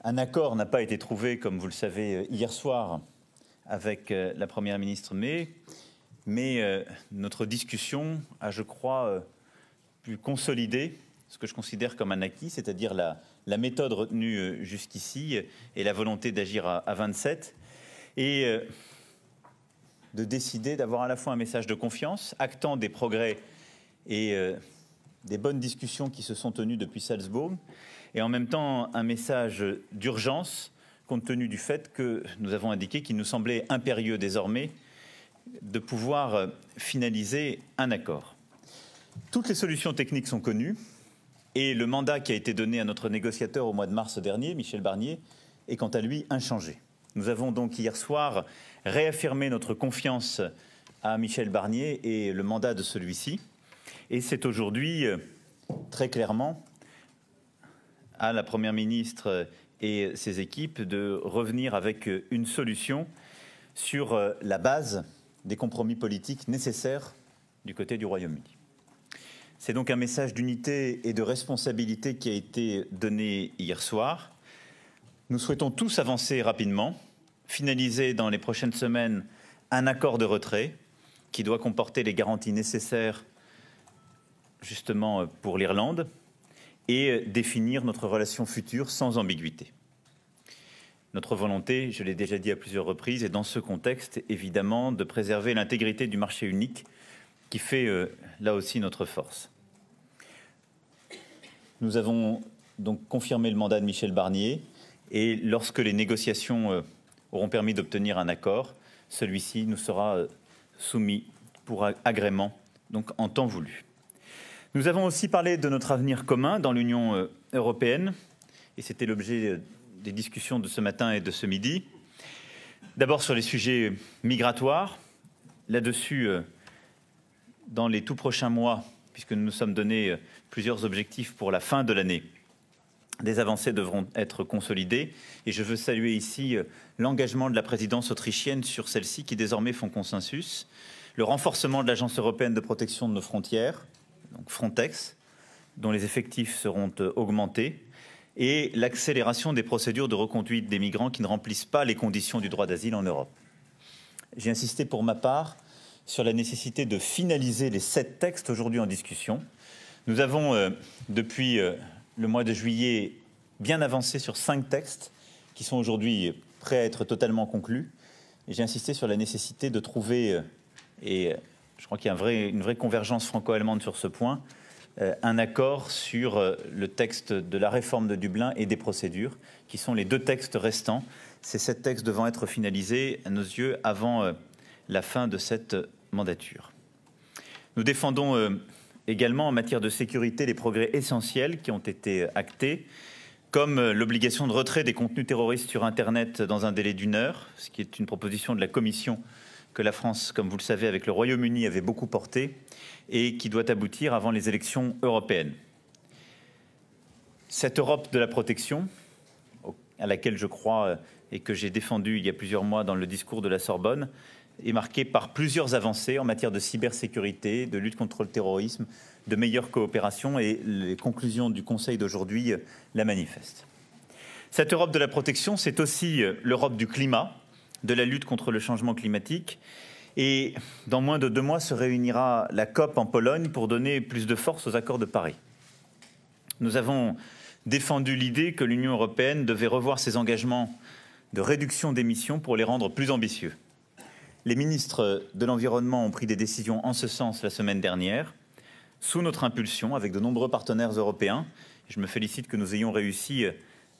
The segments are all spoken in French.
Un accord n'a pas été trouvé, comme vous le savez, hier soir avec la Première ministre May, mais notre discussion a, je crois, pu consolider ce que je considère comme un acquis, c'est-à-dire la méthode retenue jusqu'ici et la volonté d'agir à 27 et de décider d'avoir à la fois un message de confiance, actant des progrès et des bonnes discussions qui se sont tenues depuis Salzbourg, et en même temps un message d'urgence, compte tenu du fait que nous avons indiqué qu'il nous semblait impérieux désormais de pouvoir finaliser un accord. Toutes les solutions techniques sont connues et le mandat qui a été donné à notre négociateur au mois de mars dernier, Michel Barnier, est quant à lui inchangé. Nous avons donc hier soir réaffirmé notre confiance à Michel Barnier et le mandat de celui-ci. Et c'est aujourd'hui très clairement à la Première ministre et ses équipes de revenir avec une solution sur la base des compromis politiques nécessaires du côté du Royaume-Uni. C'est donc un message d'unité et de responsabilité qui a été donné hier soir. Nous souhaitons tous avancer rapidement, finaliser dans les prochaines semaines un accord de retrait qui doit comporter les garanties nécessaires justement pour l'Irlande et définir notre relation future sans ambiguïté. Notre volonté, je l'ai déjà dit à plusieurs reprises, est dans ce contexte évidemment de préserver l'intégrité du marché unique qui fait là aussi notre force. Nous avons donc confirmé le mandat de Michel Barnier et lorsque les négociations auront permis d'obtenir un accord, celui-ci nous sera soumis pour agrément, donc en temps voulu. Nous avons aussi parlé de notre avenir commun dans l'Union européenne et c'était l'objet des discussions de ce matin et de ce midi. D'abord sur les sujets migratoires. Là-dessus, dans les tout prochains mois, puisque nous nous sommes donné plusieurs objectifs pour la fin de l'année, des avancées devront être consolidées et je veux saluer ici l'engagement de la présidence autrichienne sur celles-ci qui désormais font consensus, le renforcement de l'Agence européenne de protection de nos frontières, donc Frontex, dont les effectifs seront augmentés, et l'accélération des procédures de reconduite des migrants qui ne remplissent pas les conditions du droit d'asile en Europe. J'ai insisté pour ma part sur la nécessité de finaliser les 7 textes aujourd'hui en discussion. Nous avons, depuis le mois de juillet, bien avancé sur 5 textes qui sont aujourd'hui prêts à être totalement conclus. Et j'ai insisté sur la nécessité de trouver, et je crois qu'il y a une vraie convergence franco-allemande sur ce point, un accord sur le texte de la réforme de Dublin et des procédures, qui sont les 2 textes restants. Ces 7 textes devant être finalisés, à nos yeux, avant la fin de cette mandature. Nous défendons également en matière de sécurité les progrès essentiels qui ont été actés, comme l'obligation de retrait des contenus terroristes sur Internet dans un délai d'1 heure, ce qui est une proposition de la Commission que la France, comme vous le savez, avec le Royaume-Uni, avait beaucoup porté et qui doit aboutir avant les élections européennes. Cette Europe de la protection, à laquelle je crois et que j'ai défendue il y a plusieurs mois dans le discours de la Sorbonne, est marquée par plusieurs avancées en matière de cybersécurité, de lutte contre le terrorisme, de meilleure coopération et les conclusions du Conseil d'aujourd'hui la manifestent. Cette Europe de la protection, c'est aussi l'Europe du climat, de la lutte contre le changement climatique. Et dans moins de 2 mois se réunira la COP en Pologne pour donner plus de force aux accords de Paris. Nous avons défendu l'idée que l'Union européenne devait revoir ses engagements de réduction d'émissions pour les rendre plus ambitieux. Les ministres de l'Environnement ont pris des décisions en ce sens la semaine dernière, sous notre impulsion, avec de nombreux partenaires européens. Je me félicite que nous ayons réussi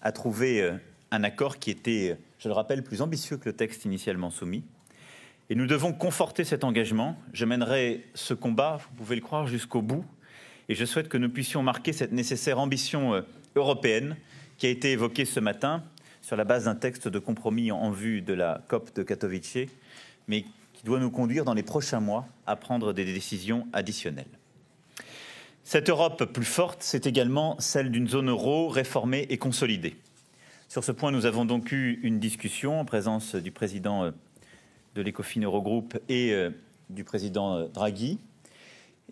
à trouver un accord qui était, je le rappelle, plus ambitieux que le texte initialement soumis. Et nous devons conforter cet engagement. Je mènerai ce combat, vous pouvez le croire, jusqu'au bout. Et je souhaite que nous puissions marquer cette nécessaire ambition européenne qui a été évoquée ce matin sur la base d'un texte de compromis en vue de la COP de Katowice, mais qui doit nous conduire dans les prochains mois à prendre des décisions additionnelles. Cette Europe plus forte, c'est également celle d'une zone euro réformée et consolidée. Sur ce point, nous avons donc eu une discussion en présence du président de l'Ecofin Eurogroupe et du président Draghi.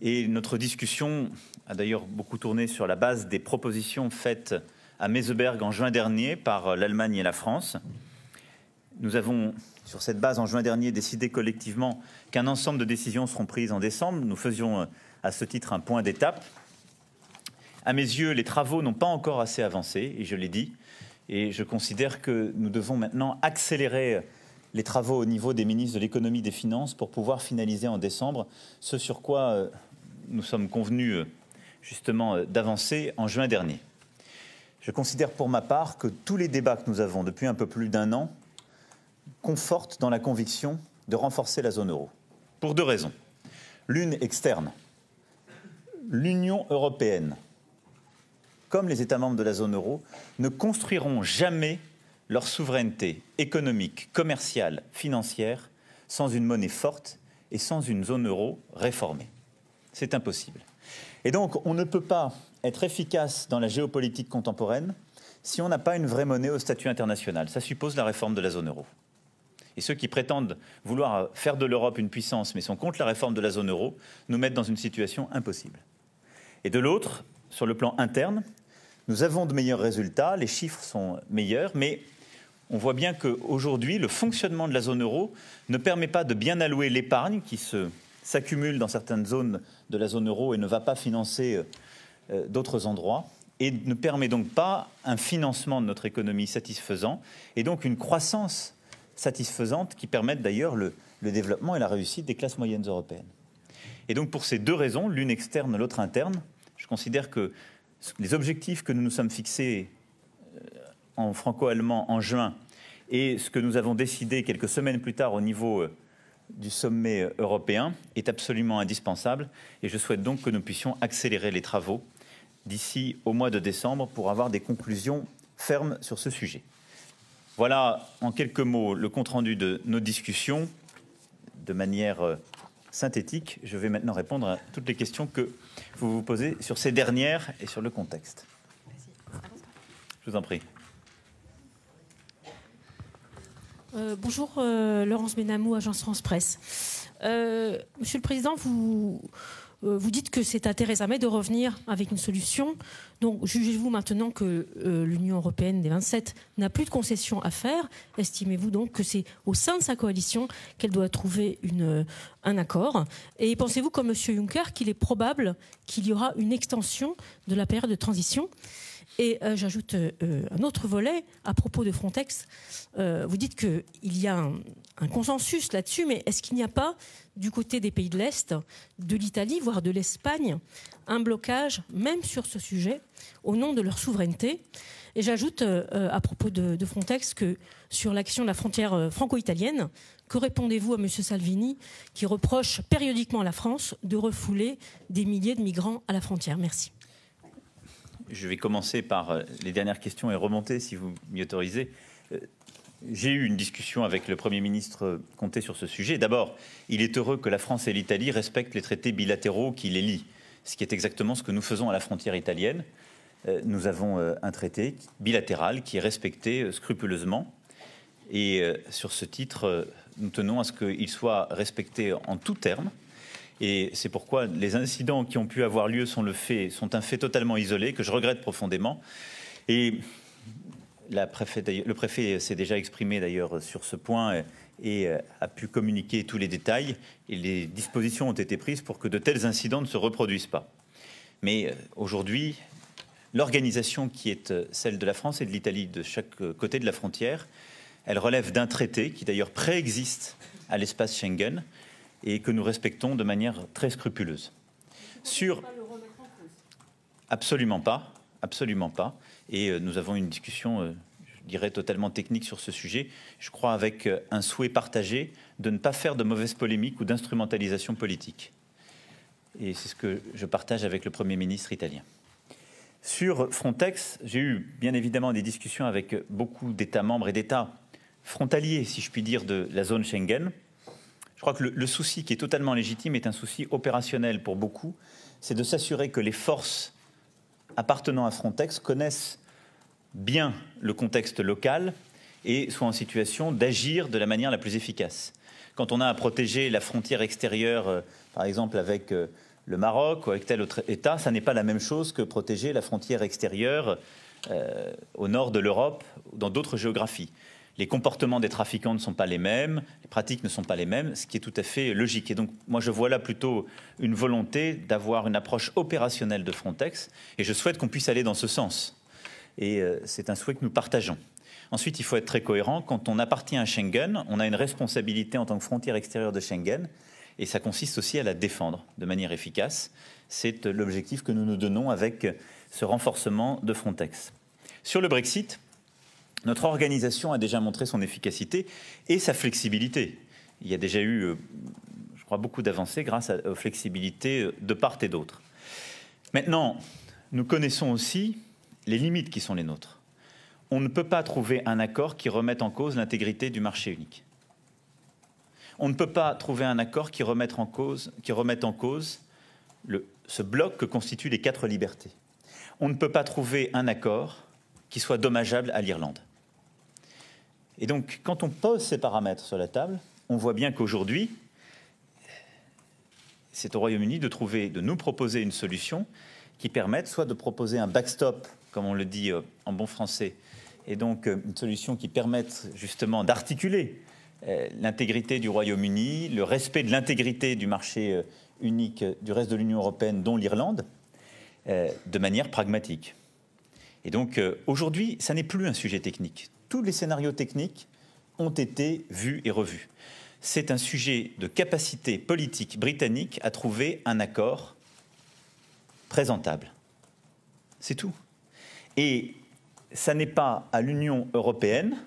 Et notre discussion a d'ailleurs beaucoup tourné sur la base des propositions faites à Meseberg en juin dernier par l'Allemagne et la France. Nous avons, sur cette base, en juin dernier, décidé collectivement qu'un ensemble de décisions seront prises en décembre. Nous faisions à ce titre un point d'étape. À mes yeux, les travaux n'ont pas encore assez avancé, et je l'ai dit, et je considère que nous devons maintenant accélérer les travaux au niveau des ministres de l'économie et des finances pour pouvoir finaliser en décembre ce sur quoi nous sommes convenus justement d'avancer en juin dernier. Je considère pour ma part que tous les débats que nous avons depuis un peu plus d'un an confortent dans la conviction de renforcer la zone euro. Pour deux raisons. L'une externe. L'Union européenne, comme les États membres de la zone euro, ne construiront jamais leur souveraineté économique, commerciale, financière sans une monnaie forte et sans une zone euro réformée. C'est impossible. Et donc, on ne peut pas être efficace dans la géopolitique contemporaine si on n'a pas une vraie monnaie au statut international. Ça suppose la réforme de la zone euro. Et ceux qui prétendent vouloir faire de l'Europe une puissance mais sont contre la réforme de la zone euro nous mettent dans une situation impossible. Et de l'autre, sur le plan interne, nous avons de meilleurs résultats, les chiffres sont meilleurs, mais on voit bien qu'aujourd'hui, le fonctionnement de la zone euro ne permet pas de bien allouer l'épargne qui s'accumule dans certaines zones de la zone euro et ne va pas financer d'autres endroits, et ne permet donc pas un financement de notre économie satisfaisant, et donc une croissance satisfaisante qui permettent d'ailleurs le développement et la réussite des classes moyennes européennes. Et donc pour ces deux raisons, l'une externe, l'autre interne, je considère que les objectifs que nous nous sommes fixés en franco-allemand en juin et ce que nous avons décidé quelques semaines plus tard au niveau du sommet européen est absolument indispensable, et je souhaite donc que nous puissions accélérer les travaux d'ici au mois de décembre pour avoir des conclusions fermes sur ce sujet. Voilà en quelques mots le compte-rendu de nos discussions de manière synthétique. Je vais maintenant répondre à toutes les questions que vous vous posez sur ces dernières et sur le contexte. Je vous en prie. Bonjour, Laurence Benamou, Agence France Presse. Monsieur le Président, vous dites que c'est à Theresa May de revenir avec une solution. Donc, jugez-vous maintenant que l'Union européenne des 27 n'a plus de concessions à faire? Estimez-vous donc que c'est au sein de sa coalition qu'elle doit trouver un accord? Et pensez-vous, comme M. Juncker, qu'il est probable qu'il y aura une extension de la période de transition? Et j'ajoute un autre volet à propos de Frontex. Vous dites qu'il y a un consensus là-dessus, mais est-ce qu'il n'y a pas, du côté des pays de l'Est, de l'Italie, voire de l'Espagne, un blocage, même sur ce sujet, au nom de leur souveraineté? Et j'ajoute à propos de Frontex que sur la question de la frontière franco-italienne, que répondez-vous à M. Salvini, qui reproche périodiquement à la France de refouler des milliers de migrants à la frontière? Merci. Je vais commencer par les dernières questions et remonter, si vous m'y autorisez. J'ai eu une discussion avec le Premier ministre Conté sur ce sujet. D'abord, il est heureux que la France et l'Italie respectent les traités bilatéraux qui les lient, ce qui est exactement ce que nous faisons à la frontière italienne. Nous avons un traité bilatéral qui est respecté scrupuleusement. Et sur ce titre, nous tenons à ce qu'il soit respecté en tous termes. Et c'est pourquoi les incidents qui ont pu avoir lieu sont un fait totalement isolé, que je regrette profondément. Et le préfet s'est déjà exprimé d'ailleurs sur ce point et a pu communiquer tous les détails. Et les dispositions ont été prises pour que de tels incidents ne se reproduisent pas. Mais aujourd'hui, l'organisation qui est celle de la France et de l'Italie de chaque côté de la frontière, elle relève d'un traité qui d'ailleurs préexiste à l'espace Schengen, et que nous respectons de manière très scrupuleuse. Absolument pas, absolument pas. Et nous avons une discussion, je dirais, totalement technique sur ce sujet. Je crois avec un souhait partagé de ne pas faire de mauvaise polémique ou d'instrumentalisation politique. Et c'est ce que je partage avec le Premier ministre italien. Sur Frontex, j'ai eu bien évidemment des discussions avec beaucoup d'États membres et d'États frontaliers, si je puis dire, de la zone Schengen. Je crois que le souci qui est totalement légitime est un souci opérationnel pour beaucoup, c'est de s'assurer que les forces appartenant à Frontex connaissent bien le contexte local et soient en situation d'agir de la manière la plus efficace. Quand on a à protéger la frontière extérieure, par exemple avec le Maroc ou avec tel autre État, ça n'est pas la même chose que protéger la frontière extérieure au nord de l'Europe ou dans d'autres géographies. Les comportements des trafiquants ne sont pas les mêmes, les pratiques ne sont pas les mêmes, ce qui est tout à fait logique. Et donc, moi, je vois là plutôt une volonté d'avoir une approche opérationnelle de Frontex, et je souhaite qu'on puisse aller dans ce sens. Et c'est un souhait que nous partageons. Ensuite, il faut être très cohérent. Quand on appartient à Schengen, on a une responsabilité en tant que frontière extérieure de Schengen, et ça consiste aussi à la défendre de manière efficace. C'est l'objectif que nous nous donnons avec ce renforcement de Frontex. Sur le Brexit, notre organisation a déjà montré son efficacité et sa flexibilité. Il y a déjà eu, je crois, beaucoup d'avancées grâce aux flexibilités de part et d'autre. Maintenant, nous connaissons aussi les limites qui sont les nôtres. On ne peut pas trouver un accord qui remette en cause l'intégrité du marché unique. On ne peut pas trouver un accord qui remette en cause ce bloc que constituent les 4 libertés. On ne peut pas trouver un accord qui soit dommageable à l'Irlande. Et donc, quand on pose ces paramètres sur la table, on voit bien qu'aujourd'hui, c'est au Royaume-Uni de nous proposer une solution qui permette soit de proposer un backstop, comme on le dit en bon français, et donc une solution qui permette justement d'articuler l'intégrité du Royaume-Uni, le respect de l'intégrité du marché unique du reste de l'Union européenne, dont l'Irlande, de manière pragmatique. Et donc aujourd'hui, ça n'est plus un sujet technique. Tous les scénarios techniques ont été vus et revus. C'est un sujet de capacité politique britannique à trouver un accord présentable. C'est tout. Et ça n'est pas à l'Union européenne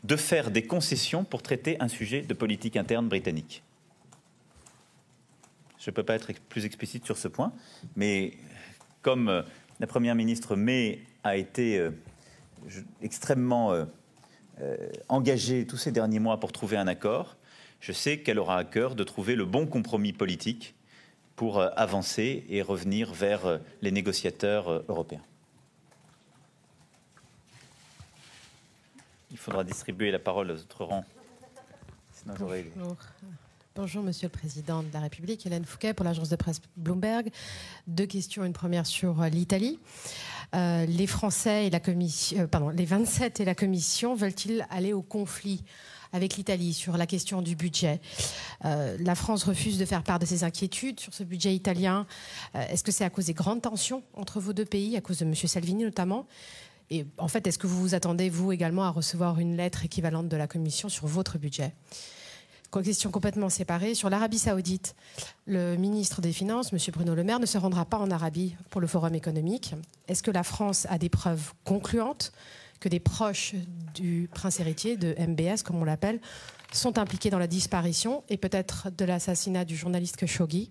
de faire des concessions pour traiter un sujet de politique interne britannique. Je ne peux pas être plus explicite sur ce point, mais comme la Première ministre May a été extrêmement engagée tous ces derniers mois pour trouver un accord, je sais qu'elle aura à cœur de trouver le bon compromis politique pour avancer et revenir vers les négociateurs européens. Il faudra distribuer la parole aux autres rangs. Sinon, j'aurais... Bonjour, Monsieur le Président de la République. Hélène Fouquet pour l'agence de presse Bloomberg. 2 questions, une première sur l'Italie. Les Français et la Commission, les 27 et la Commission veulent-ils aller au conflit avec l'Italie sur la question du budget? La France refuse de faire part de ses inquiétudes sur ce budget italien. Est-ce que c'est à cause des grandes tensions entre vos 2 pays, à cause de M. Salvini notamment? Et en fait, est-ce que vous vous attendez, vous également, à recevoir une lettre équivalente de la Commission sur votre budget? Question complètement séparée. Sur l'Arabie Saoudite, le ministre des Finances, M. Bruno Le Maire, ne se rendra pas en Arabie pour le Forum économique. Est-ce que la France a des preuves concluantes que des proches du prince héritier, de MBS, comme on l'appelle, sont impliqués dans la disparition et peut-être de l'assassinat du journaliste Khashoggi?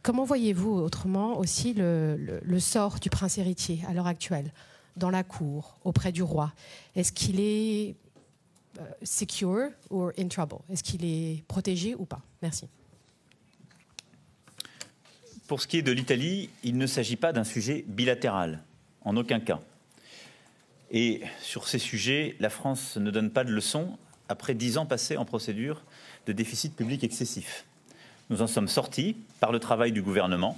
Comment voyez-vous autrement aussi le sort du prince héritier à l'heure actuelle, dans la cour, auprès du roi? Est-ce qu'il est secure ou in trouble? Est-ce qu'il est protégé ou pas? Merci. Pour ce qui est de l'Italie, il ne s'agit pas d'un sujet bilatéral, en aucun cas. Et sur ces sujets, la France ne donne pas de leçons après 10 ans passés en procédure de déficit public excessif. Nous en sommes sortis par le travail du gouvernement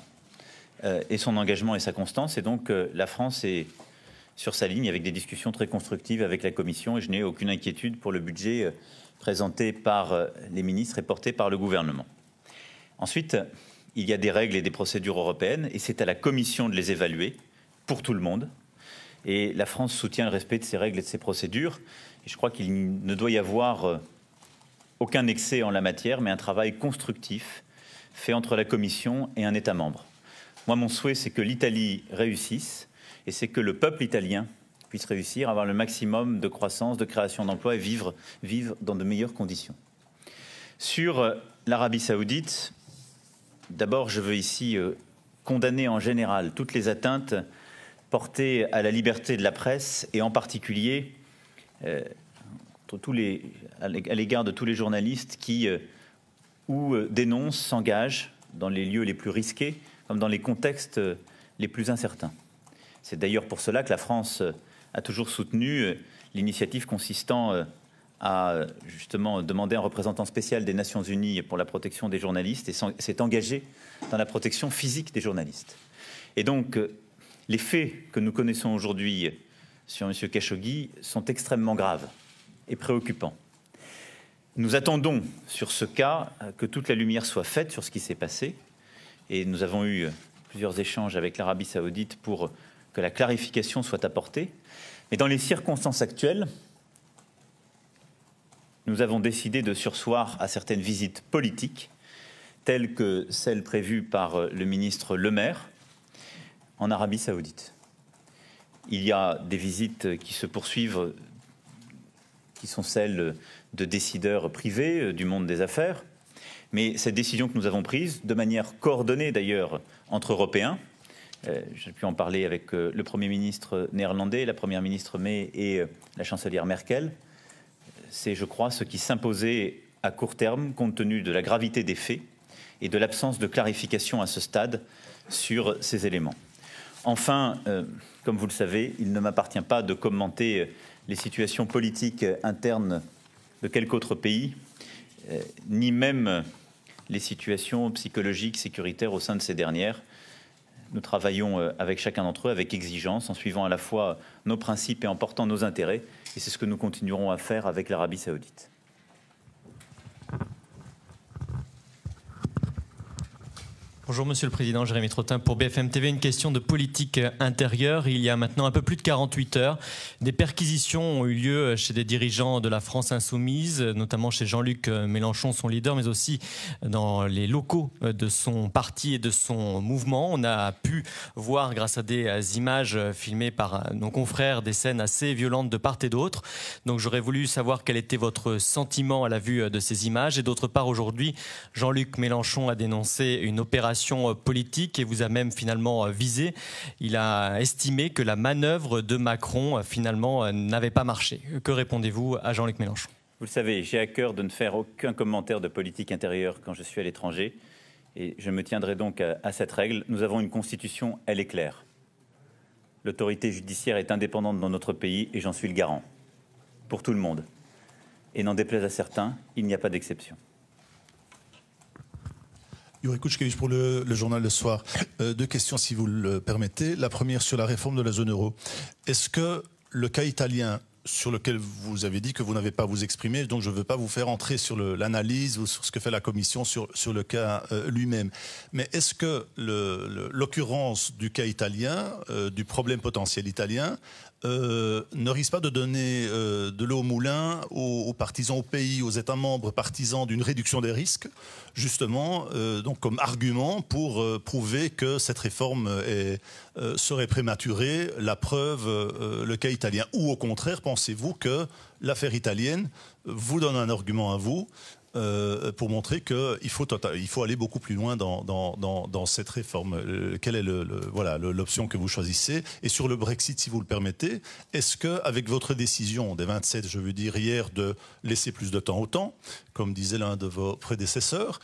et son engagement et sa constance. Et donc la France est sur sa ligne avec des discussions très constructives avec la Commission. Et je n'ai aucune inquiétude pour le budget présenté par les ministres et porté par le gouvernement. Ensuite, il y a des règles et des procédures européennes et c'est à la Commission de les évaluer pour tout le monde. Et la France soutient le respect de ces règles et de ces procédures. Et je crois qu'il ne doit y avoir aucun excès en la matière, mais un travail constructif fait entre la Commission et un État membre. Moi, mon souhait, c'est que l'Italie réussisse et c'est que le peuple italien puisse réussir à avoir le maximum de croissance, de création d'emplois et vivre dans de meilleures conditions. Sur l'Arabie Saoudite, d'abord, je veux ici condamner en général toutes les atteintes portées à la liberté de la presse et en particulier à l'égard de tous les journalistes qui dénoncent, s'engagent dans les lieux les plus risqués comme dans les contextes les plus incertains. C'est d'ailleurs pour cela que la France a toujours soutenu l'initiative consistant à justement demander un représentant spécial des Nations Unies pour la protection des journalistes et s'est engagée dans la protection physique des journalistes. Et donc, Les faits que nous connaissons aujourd'hui sur M. Khashoggi sont extrêmement graves et préoccupants. Nous attendons sur ce cas que toute la lumière soit faite sur ce qui s'est passé et nous avons eu plusieurs échanges avec l'Arabie saoudite pour que la clarification soit apportée. Mais dans les circonstances actuelles, nous avons décidé de surseoir à certaines visites politiques telles que celles prévues par le ministre Le Maire en Arabie saoudite. Il y a des visites qui se poursuivent, qui sont celles de décideurs privés du monde des affaires. Mais cette décision que nous avons prise, de manière coordonnée d'ailleurs entre Européens, j'ai pu en parler avec le Premier ministre néerlandais, la Première ministre May et la chancelière Merkel, c'est, je crois, ce qui s'imposait à court terme, compte tenu de la gravité des faits et de l'absence de clarification à ce stade sur ces éléments. Enfin, comme vous le savez, il ne m'appartient pas de commenter les situations politiques internes de quelque autre pays, ni même les situations psychologiques, sécuritaires au sein de ces dernières. Nous travaillons avec chacun d'entre eux avec exigence, en suivant à la fois nos principes et en portant nos intérêts. Et c'est ce que nous continuerons à faire avec l'Arabie saoudite. Bonjour Monsieur le Président, Jérémy Trottin pour BFM TV. Une question de politique intérieure. Il y a maintenant un peu plus de 48 heures, des perquisitions ont eu lieu chez des dirigeants de la France insoumise, notamment chez Jean-Luc Mélenchon, son leader, mais aussi dans les locaux de son parti et de son mouvement. On a pu voir, grâce à des images filmées par nos confrères, des scènes assez violentes de part et d'autre. Donc j'aurais voulu savoir quel était votre sentiment à la vue de ces images. Et d'autre part, aujourd'hui, Jean-Luc Mélenchon a dénoncé une opération politique et vous a même finalement visé. Il a estimé que la manœuvre de Macron finalement n'avait pas marché. Que répondez-vous à Jean-Luc Mélenchon? Vous le savez, j'ai à cœur de ne faire aucun commentaire de politique intérieure quand je suis à l'étranger et je me tiendrai donc à cette règle. Nous avons une constitution, elle est claire. L'autorité judiciaire est indépendante dans notre pays et j'en suis le garant pour tout le monde. Et n'en déplaise à certains, il n'y a pas d'exception. Yuri Kouchkevich pour le journal Le Soir. Deux questions si vous le permettez. La première sur la réforme de la zone euro. Est-ce que le cas italien sur lequel vous avez dit que vous n'avez pas à vous exprimer, donc je ne veux pas vous faire entrer sur l'analyse ou sur ce que fait la Commission sur le cas lui-même. Mais est-ce que l'occurrence du cas italien, du problème potentiel italien, ne risque pas de donner de l'eau au moulin aux partisans, au pays, aux États membres partisans d'une réduction des risques, justement, donc comme argument pour prouver que cette réforme serait prématurée, la preuve, le cas italien. Ou au contraire, pensez-vous que l'affaire italienne vous donne un argument à vous pour montrer qu'il faut aller beaucoup plus loin dans cette réforme. Quelle est l'option que vous choisissez? Et sur le Brexit, si vous le permettez, est-ce qu'avec votre décision des 27, je veux dire hier, de laisser plus de temps au temps, comme disait l'un de vos prédécesseurs,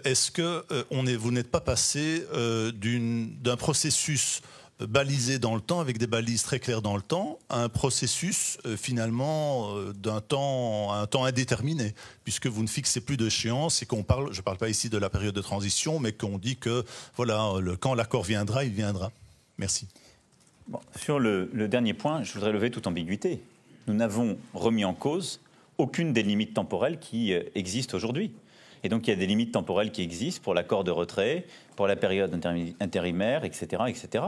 est-ce que vous n'êtes pas passé d'un processus balisé dans le temps, avec des balises très claires dans le temps, à un processus finalement un temps indéterminé, puisque vous ne fixez plus d'échéance et qu'on parle, je ne parle pas ici de la période de transition, mais qu'on dit que voilà, quand l'accord viendra, il viendra. Merci. Bon, sur le dernier point, je voudrais lever toute ambiguïté. Nous n'avons remis en cause aucune des limites temporelles qui existent aujourd'hui. Et donc il y a des limites temporelles qui existent pour l'accord de retrait, pour la période intérimaire, etc., etc.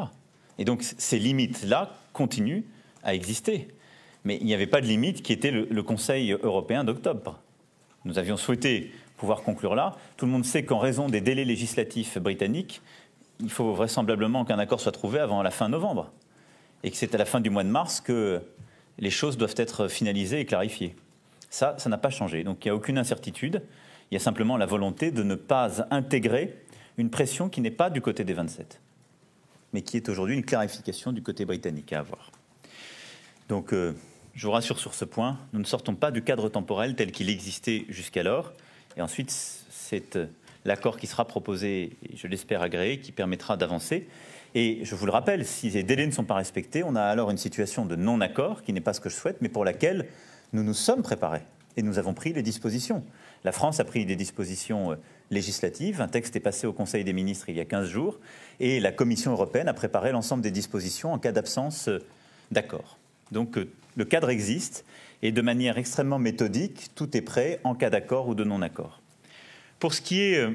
Et donc ces limites-là continuent à exister. Mais il n'y avait pas de limite qui était le Conseil européen d'octobre. Nous avions souhaité pouvoir conclure là. Tout le monde sait qu'en raison des délais législatifs britanniques, il faut vraisemblablement qu'un accord soit trouvé avant la fin novembre. Et que c'est à la fin du mois de mars que les choses doivent être finalisées et clarifiées. Ça n'a pas changé. Donc il n'y a aucune incertitude. Il y a simplement la volonté de ne pas intégrer une pression qui n'est pas du côté des 27. Mais qui est aujourd'hui une clarification du côté britannique à avoir. Donc, je vous rassure sur ce point, nous ne sortons pas du cadre temporel tel qu'il existait jusqu'alors. Et ensuite, c'est l'accord qui sera proposé, et je l'espère agréé, qui permettra d'avancer. Et je vous le rappelle, si les délais ne sont pas respectés, on a alors une situation de non-accord, qui n'est pas ce que je souhaite, mais pour laquelle nous nous sommes préparés. et nous avons pris les dispositions. La France a pris des dispositions législatives. Un texte est passé au Conseil des ministres il y a 15 jours et la Commission européenne a préparé l'ensemble des dispositions en cas d'absence d'accord. Donc le cadre existe et de manière extrêmement méthodique, tout est prêt en cas d'accord ou de non-accord. Pour ce qui est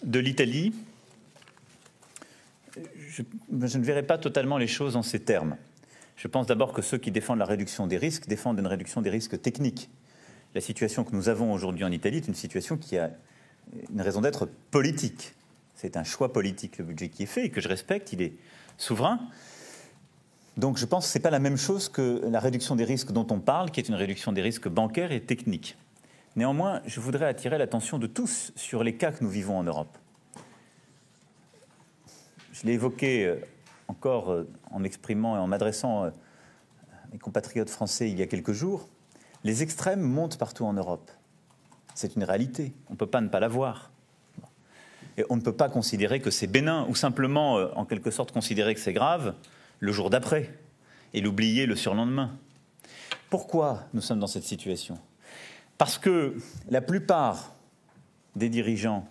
de l'Italie, je ne verrai pas totalement les choses en ces termes. Je pense d'abord que ceux qui défendent la réduction des risques défendent une réduction des risques techniques. La situation que nous avons aujourd'hui en Italie est une situation qui a une raison d'être politique. C'est un choix politique, le budget qui est fait, et que je respecte, il est souverain. Donc je pense que ce n'est pas la même chose que la réduction des risques dont on parle, qui est une réduction des risques bancaires et techniques. Néanmoins, je voudrais attirer l'attention de tous sur les cas que nous vivons en Europe. Je l'ai évoqué encore en m'exprimant et en m'adressant à mes compatriotes français il y a quelques jours. Les extrêmes montent partout en Europe. C'est une réalité. On ne peut pas ne pas la voir. Et on ne peut pas considérer que c'est bénin ou simplement, en quelque sorte, considérer que c'est grave le jour d'après et l'oublier le surlendemain. Pourquoi nous sommes dans cette situation ? Parce que la plupart des dirigeants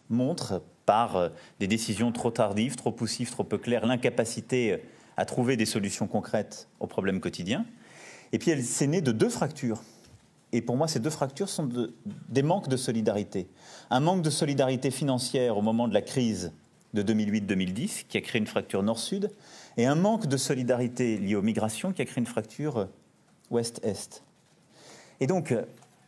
montrent, par des décisions trop tardives, trop poussives, trop peu claires, l'incapacité à trouver des solutions concrètes aux problèmes quotidiens. Et puis c'est né de deux fractures. Et pour moi, ces deux fractures sont des manques de solidarité. Un manque de solidarité financière au moment de la crise de 2008-2010, qui a créé une fracture nord-sud, et un manque de solidarité lié aux migrations, qui a créé une fracture ouest-est. Et donc,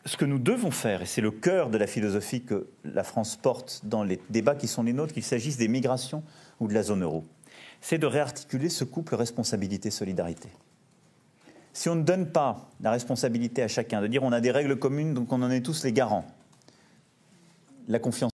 ce que nous devons faire, et c'est le cœur de la philosophie que la France porte dans les débats qui sont les nôtres, qu'il s'agisse des migrations ou de la zone euro, c'est de réarticuler ce couple responsabilité-solidarité. Si on ne donne pas la responsabilité à chacun, de dire on a des règles communes, donc on en est tous les garants, la confiance